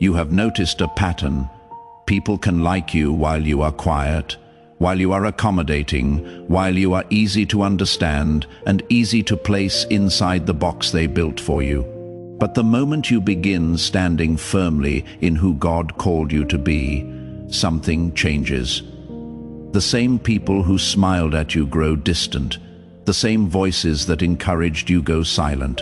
You have noticed a pattern. People can like you while you are quiet, while you are accommodating, while you are easy to understand and easy to place inside the box they built for you. But the moment you begin standing firmly in who God called you to be, something changes. The same people who smiled at you grow distant. The same voices that encouraged you go silent.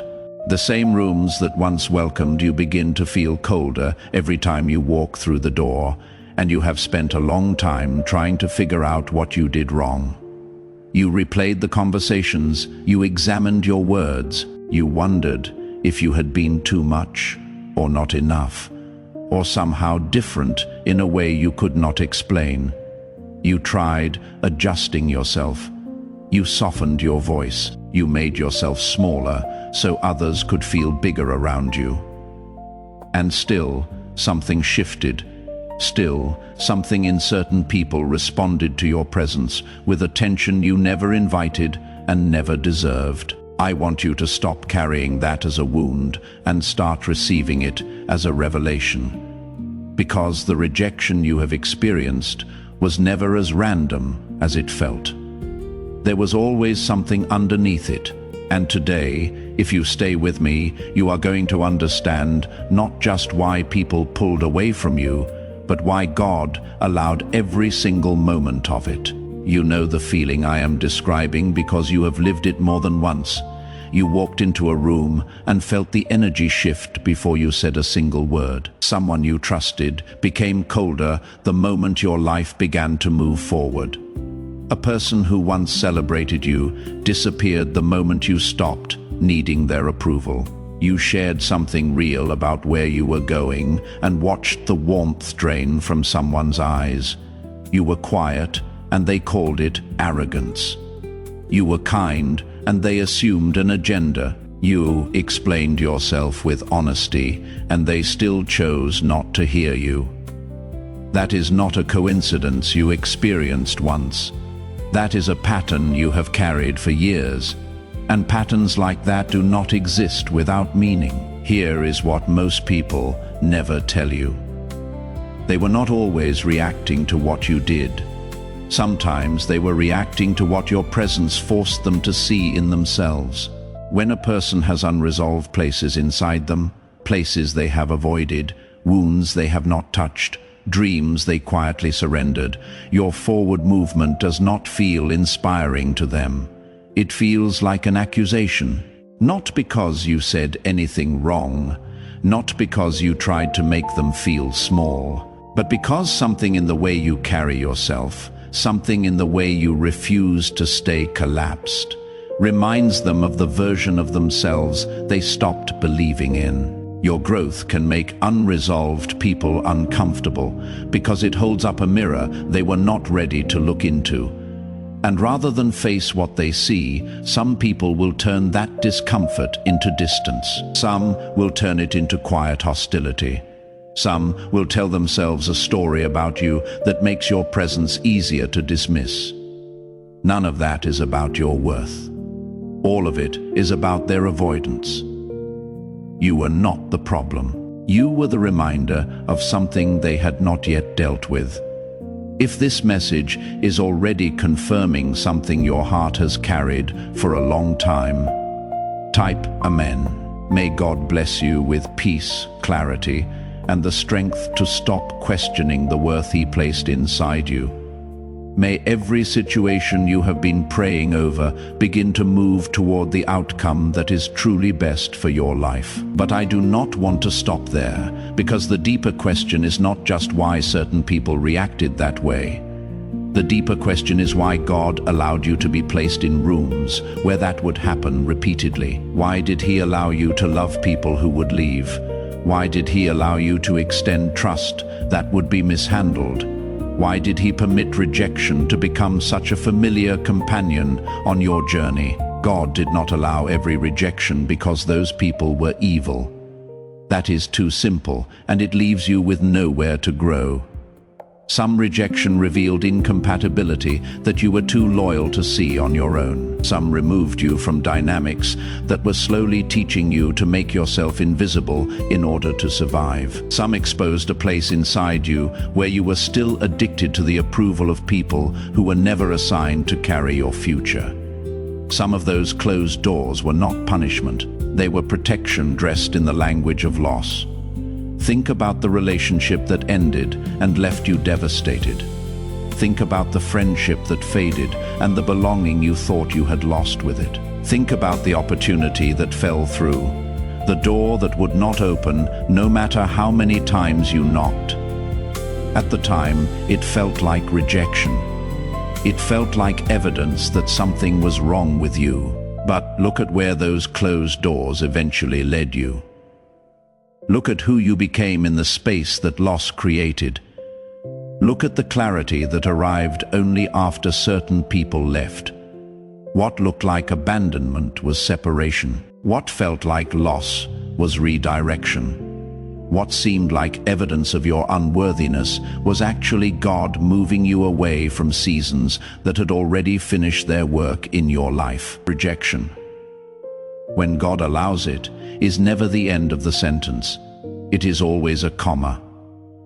The same rooms that once welcomed you begin to feel colder every time you walk through the door, and you have spent a long time trying to figure out what you did wrong. You replayed the conversations, you examined your words, you wondered if you had been too much or not enough, or somehow different in a way you could not explain. You tried adjusting yourself. You softened your voice. You made yourself smaller so others could feel bigger around you. And still, something shifted. Still, something in certain people responded to your presence with attention you never invited and never deserved. I want you to stop carrying that as a wound and start receiving it as a revelation. Because the rejection you have experienced was never as random as it felt. There was always something underneath it. And today, if you stay with me, you are going to understand not just why people pulled away from you, but why God allowed every single moment of it. You know the feeling I am describing because you have lived it more than once. You walked into a room and felt the energy shift before you said a single word. Someone you trusted became colder the moment your life began to move forward. A person who once celebrated you disappeared the moment you stopped needing their approval. You shared something real about where you were going and watched the warmth drain from someone's eyes. You were quiet and they called it arrogance. You were kind and they assumed an agenda. You explained yourself with honesty and they still chose not to hear you. That is not a coincidence you experienced once. That is a pattern you have carried for years. And patterns like that do not exist without meaning. Here is what most people never tell you. They were not always reacting to what you did. Sometimes they were reacting to what your presence forced them to see in themselves. When a person has unresolved places inside them, places they have avoided, wounds they have not touched, dreams they quietly surrendered, your forward movement does not feel inspiring to them. It feels like an accusation. Not because you said anything wrong, not because you tried to make them feel small, but because something in the way you carry yourself, something in the way you refuse to stay collapsed, reminds them of the version of themselves they stopped believing in. Your growth can make unresolved people uncomfortable because it holds up a mirror they were not ready to look into. And rather than face what they see, some people will turn that discomfort into distance. Some will turn it into quiet hostility. Some will tell themselves a story about you that makes your presence easier to dismiss. None of that is about your worth. All of it is about their avoidance. You were not the problem. You were the reminder of something they had not yet dealt with. If this message is already confirming something your heart has carried for a long time, type Amen. May God bless you with peace, clarity, and the strength to stop questioning the worth He placed inside you. May every situation you have been praying over begin to move toward the outcome that is truly best for your life. But I do not want to stop there, because the deeper question is not just why certain people reacted that way. The deeper question is why God allowed you to be placed in rooms where that would happen repeatedly. Why did He allow you to love people who would leave? Why did He allow you to extend trust that would be mishandled? Why did He permit rejection to become such a familiar companion on your journey? God did not allow every rejection because those people were evil. That is too simple, and it leaves you with nowhere to grow. Some rejection revealed incompatibility that you were too loyal to see on your own. Some removed you from dynamics that were slowly teaching you to make yourself invisible in order to survive. Some exposed a place inside you where you were still addicted to the approval of people who were never assigned to carry your future. Some of those closed doors were not punishment. They were protection dressed in the language of loss. Think about the relationship that ended and left you devastated. Think about the friendship that faded and the belonging you thought you had lost with it. Think about the opportunity that fell through, the door that would not open no matter how many times you knocked. At the time, it felt like rejection. It felt like evidence that something was wrong with you. But look at where those closed doors eventually led you. Look at who you became in the space that loss created. Look at the clarity that arrived only after certain people left. What looked like abandonment was separation. What felt like loss was redirection. What seemed like evidence of your unworthiness was actually God moving you away from seasons that had already finished their work in your life. Rejection, when God allows it, is never the end of the sentence. It is always a comma.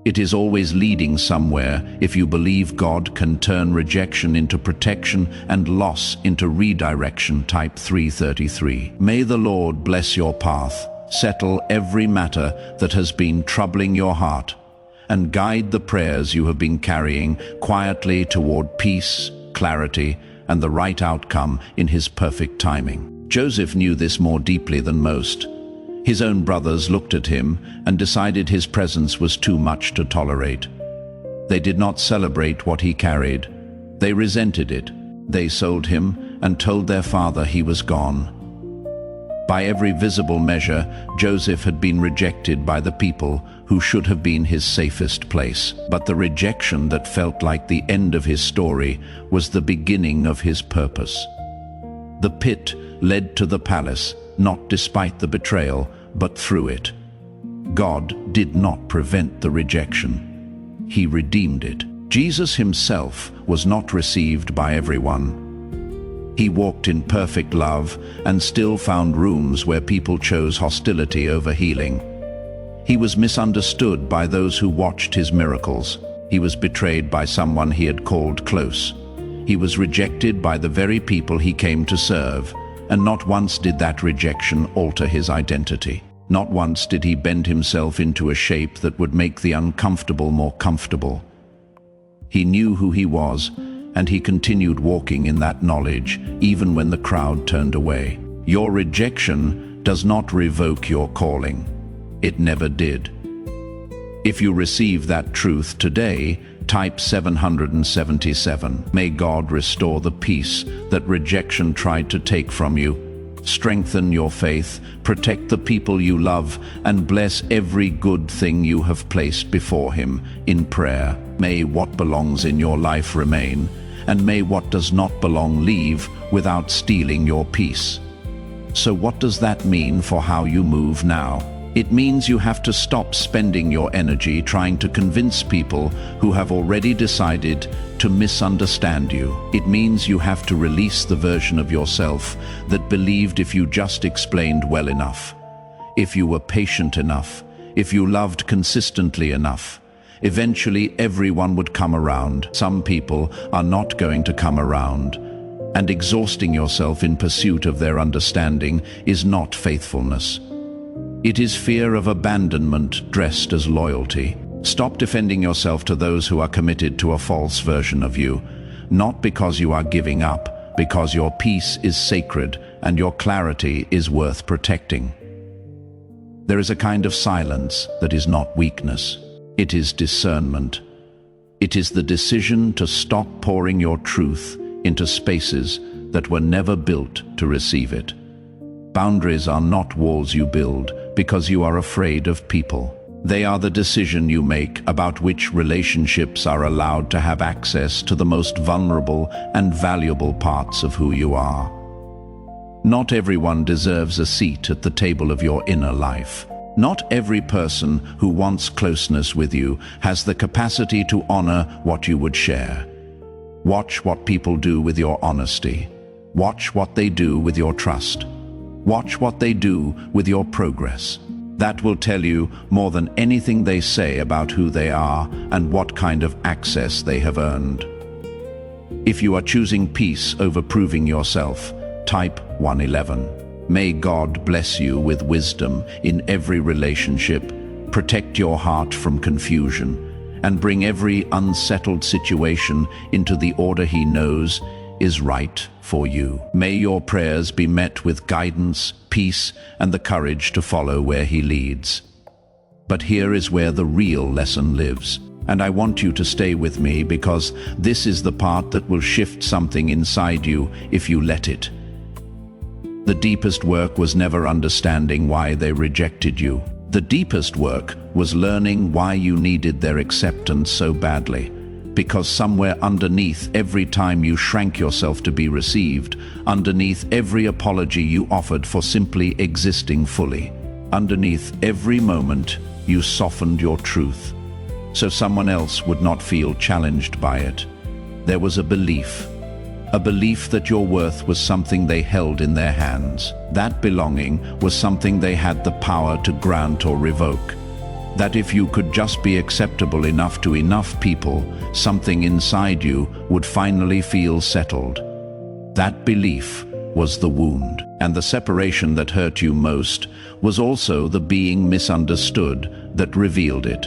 It is always leading somewhere if you believe God can turn rejection into protection and loss into redirection. Type 333. May the Lord bless your path, settle every matter that has been troubling your heart, and guide the prayers you have been carrying quietly toward peace, clarity, and the right outcome in His perfect timing. Joseph knew this more deeply than most. His own brothers looked at him and decided his presence was too much to tolerate. They did not celebrate what he carried. They resented it. They sold him and told their father he was gone. By every visible measure, Joseph had been rejected by the people who should have been his safest place. But the rejection that felt like the end of his story was the beginning of his purpose. The pit led to the palace, not despite the betrayal, but through it. God did not prevent the rejection. He redeemed it. Jesus himself was not received by everyone. He walked in perfect love and still found rooms where people chose hostility over healing. He was misunderstood by those who watched his miracles. He was betrayed by someone he had called close. He was rejected by the very people he came to serve. And not once did that rejection alter his identity. Not once did he bend himself into a shape that would make the uncomfortable more comfortable. He knew who he was, and he continued walking in that knowledge, even when the crowd turned away. Your rejection does not revoke your calling. It never did. If you receive that truth today, type 777. May God restore the peace that rejection tried to take from you. Strengthen your faith, protect the people you love, and bless every good thing you have placed before Him in prayer. May what belongs in your life remain, and may what does not belong leave without stealing your peace. So what does that mean for how you move now? It means you have to stop spending your energy trying to convince people who have already decided to misunderstand you. It means you have to release the version of yourself that believed if you just explained well enough, if you were patient enough, if you loved consistently enough, eventually everyone would come around. Some people are not going to come around, and exhausting yourself in pursuit of their understanding is not faithfulness. It is fear of abandonment dressed as loyalty. Stop defending yourself to those who are committed to a false version of you, not because you are giving up, because your peace is sacred and your clarity is worth protecting. There is a kind of silence that is not weakness. It is discernment. It is the decision to stop pouring your truth into spaces that were never built to receive it. Boundaries are not walls you build because you are afraid of people. They are the decision you make about which relationships are allowed to have access to the most vulnerable and valuable parts of who you are. Not everyone deserves a seat at the table of your inner life. Not every person who wants closeness with you has the capacity to honor what you would share. Watch what people do with your honesty. Watch what they do with your trust. Watch what they do with your progress. That will tell you more than anything they say about who they are and what kind of access they have earned. If you are choosing peace over proving yourself, type 111. May God bless you with wisdom in every relationship, protect your heart from confusion, and bring every unsettled situation into the order He knows is right for you. May your prayers be met with guidance, peace, and the courage to follow where He leads. But here is where the real lesson lives, and I want you to stay with me because this is the part that will shift something inside you if you let it. The deepest work was never understanding why they rejected you. The deepest work was learning why you needed their acceptance so badly. Because somewhere underneath every time you shrank yourself to be received, underneath every apology you offered for simply existing fully, underneath every moment you softened your truth, so someone else would not feel challenged by it. There was a belief that your worth was something they held in their hands. That belonging was something they had the power to grant or revoke. That if you could just be acceptable enough to enough people, something inside you would finally feel settled. That belief was the wound, and the separation that hurt you most was also the being misunderstood that revealed it.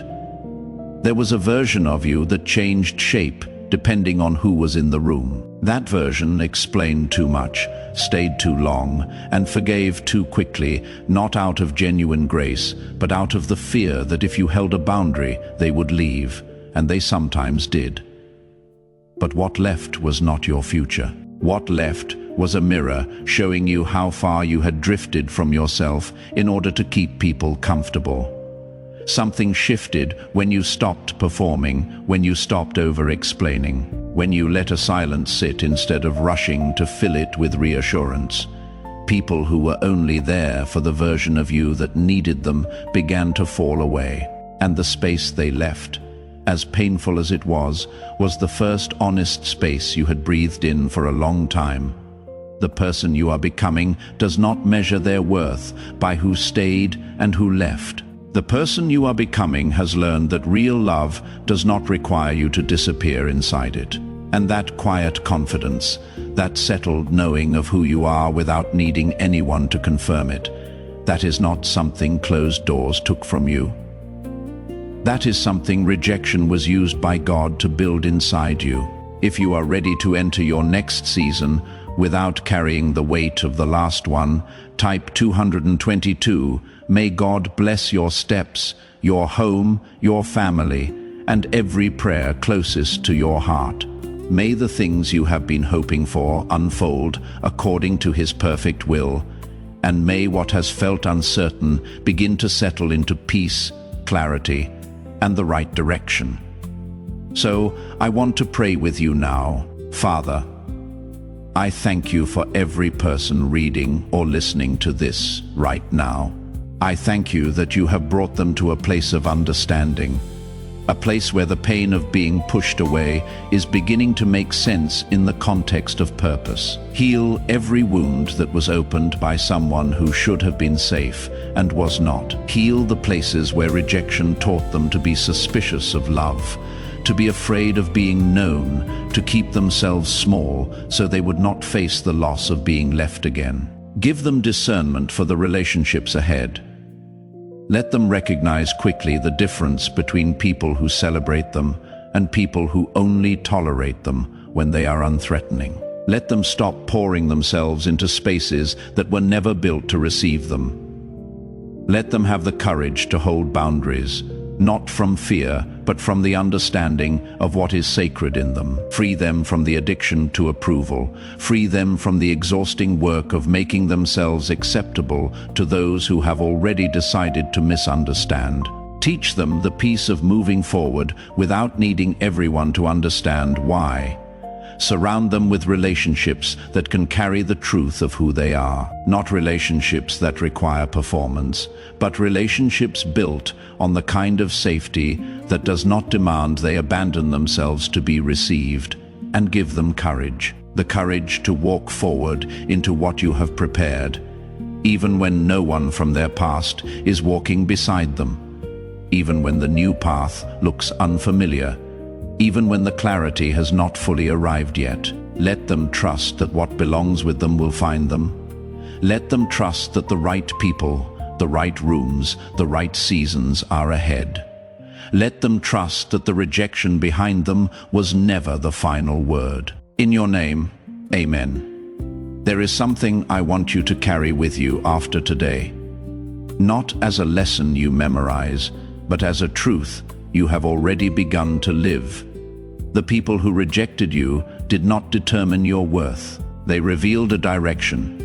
There was a version of you that changed shape depending on who was in the room. That version explained too much, stayed too long, and forgave too quickly, not out of genuine grace, but out of the fear that if you held a boundary, they would leave, and they sometimes did. But what left was not your future. What left was a mirror showing you how far you had drifted from yourself in order to keep people comfortable. Something shifted when you stopped performing, when you stopped over-explaining, when you let a silence sit instead of rushing to fill it with reassurance. People who were only there for the version of you that needed them began to fall away, and the space they left, as painful as it was the first honest space you had breathed in for a long time. The person you are becoming does not measure their worth by who stayed and who left. The person you are becoming has learned that real love does not require you to disappear inside it. And that quiet confidence, that settled knowing of who you are without needing anyone to confirm it, that is not something closed doors took from you. That is something rejection was used by God to build inside you. If you are ready to enter your next season without carrying the weight of the last one, type 222. May God bless your steps, your home, your family, and every prayer closest to your heart. May the things you have been hoping for unfold according to His perfect will, and may what has felt uncertain begin to settle into peace, clarity, and the right direction. So, I want to pray with you now. Father, I thank you for every person reading or listening to this right now. I thank you that you have brought them to a place of understanding, a place where the pain of being pushed away is beginning to make sense in the context of purpose. Heal every wound that was opened by someone who should have been safe and was not. Heal the places where rejection taught them to be suspicious of love, to be afraid of being known, to keep themselves small so they would not face the loss of being left again. Give them discernment for the relationships ahead. Let them recognize quickly the difference between people who celebrate them and people who only tolerate them when they are unthreatening. Let them stop pouring themselves into spaces that were never built to receive them. Let them have the courage to hold boundaries, not from fear, but from the understanding of what is sacred in them. Free them from the addiction to approval. Free them from the exhausting work of making themselves acceptable to those who have already decided to misunderstand. Teach them the peace of moving forward without needing everyone to understand why. Surround them with relationships that can carry the truth of who they are. Not relationships that require performance, but relationships built on the kind of safety that does not demand they abandon themselves to be received. And give them courage. The courage to walk forward into what you have prepared, even when no one from their past is walking beside them. Even when the new path looks unfamiliar. Even when the clarity has not fully arrived yet. Let them trust that what belongs with them will find them. Let them trust that the right people, the right rooms, the right seasons are ahead. Let them trust that the rejection behind them was never the final word. In your name, Amen. There is something I want you to carry with you after today. Not as a lesson you memorize, but as a truth you have already begun to live. The people who rejected you did not determine your worth. They revealed a direction.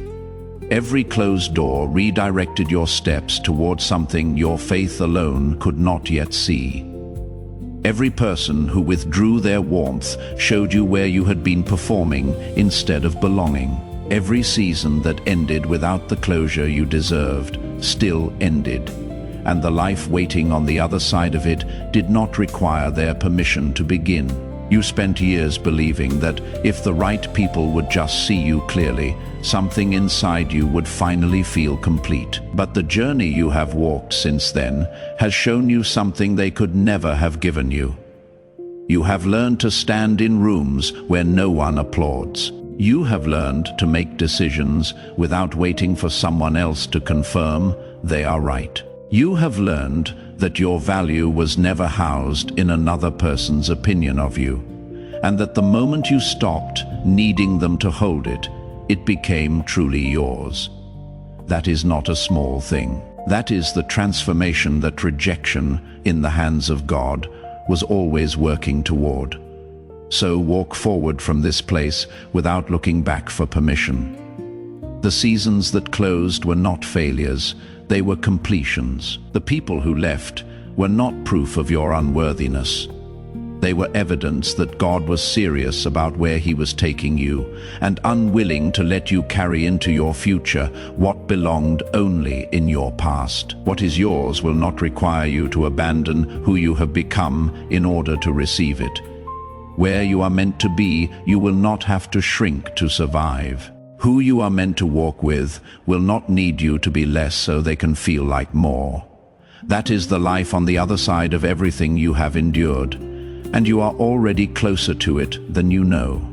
Every closed door redirected your steps towards something your faith alone could not yet see. Every person who withdrew their warmth showed you where you had been performing instead of belonging. Every season that ended without the closure you deserved still ended, and the life waiting on the other side of it did not require their permission to begin. You spent years believing that if the right people would just see you clearly, something inside you would finally feel complete. But the journey you have walked since then has shown you something they could never have given you. You have learned to stand in rooms where no one applauds. You have learned to make decisions without waiting for someone else to confirm they are right. You have learned that your value was never housed in another person's opinion of you, and that the moment you stopped needing them to hold it, it became truly yours. That is not a small thing. That is the transformation that rejection, in the hands of God, was always working toward. So walk forward from this place without looking back for permission. The seasons that closed were not failures, they were completions. The people who left were not proof of your unworthiness. They were evidence that God was serious about where He was taking you and unwilling to let you carry into your future what belonged only in your past. What is yours will not require you to abandon who you have become in order to receive it. Where you are meant to be, you will not have to shrink to survive. Who you are meant to walk with will not need you to be less so they can feel like more. That is the life on the other side of everything you have endured, and you are already closer to it than you know.